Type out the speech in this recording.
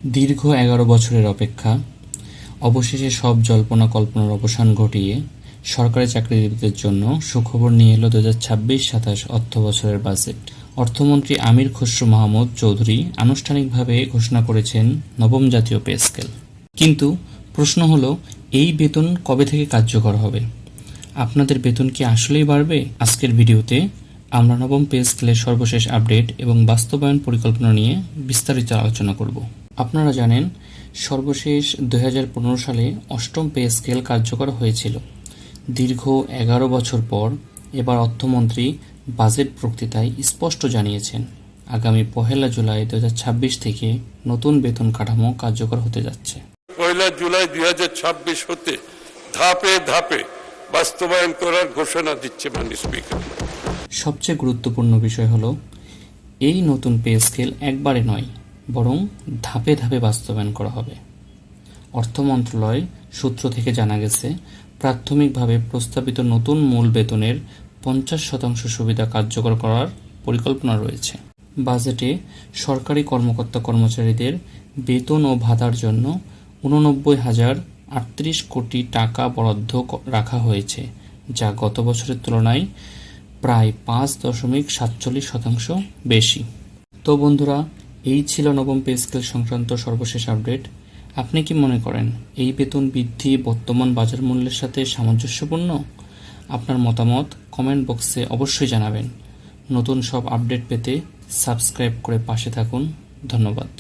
দীর্ঘ ১১ বছরের অপেক্ষা অবশেষে সব জল্পনা-কল্পনার অবসান ঘটিয়ে সরকারি চাকরিজীবীদের জন্য সুখবর নিয়ে এল ২০২৬-২৭ অর্থবছরের বাজেট। অর্থমন্ত্রী আমির খসরু মাহমুদ চৌধুরী আনুষ্ঠানিকভাবে ঘোষণা করেছেন নবম জাতীয় পে স্কেল। কিন্তু প্রশ্ন হলো, এই বেতন কবে থেকে কার্যকর হবে? আপনাদের বেতন কি আসলেই বাড়বে? আজকের ভিডিওতে আমরা নবম পে স্কেলের সর্বশেষ আপডেট এবং বাস্তবায়ন পরিকল্পনা নিয়ে বিস্তারিত আলোচনা করব। আপনারা জানেন, সর্বশেষ ২০১৫ সালে অষ্টম পে স্কেল কার্যকর হয়েছিল। দীর্ঘ ১১ বছর পর এবার অর্থমন্ত্রী বাজেট বক্তৃতায় স্পষ্ট জানিয়েছেন, আগামী ১লা জুলাই ২০২৬ থেকে নতুন বেতন কাঠামো কার্যকর হতে যাচ্ছে। ১লা জুলাই ২০২৬ হতে ধাপে ধাপে বাস্তবায়ন করার ঘোষণা দিচ্ছে মাননীয় স্পিকার। সবচেয়ে গুরুত্বপূর্ণ বিষয় হলো, এই নতুন পে স্কেল একবারে নয়, বরং ধাপে ধাপে বাস্তবায়ন করা হবে। অর্থ মন্ত্রণালয় সূত্র থেকে জানা গেছে, প্রাথমিকভাবে প্রস্তাবিত নতুন মূল বেতনের ৫০% সুবিধা কার্যকর করার পরিকল্পনা রয়েছে। বাজেটে সরকারি কর্মকর্তা-কর্মচারীদের বেতন ও ভাতার জন্য ৮৯,০৩৮ কোটি টাকা বরাদ্দ রাখা হয়েছে, যা গত বছরের তুলনায় প্রায় ৫.৪৭% বেশি। তো বন্ধুরা, এই ছিল নবম পে স্কেল সংক্রান্ত সর্বশেষ আপডেট। আপনি কি মনে করেন এই বেতন বৃদ্ধি বর্তমান বাজার মূল্যের সাথে সামঞ্জস্যপূর্ণ? আপনার মতামত কমেন্ট বক্সে অবশ্যই জানাবেন। নতুন সব আপডেট পেতে সাবস্ক্রাইব করে পাশে থাকুন। ধন্যবাদ।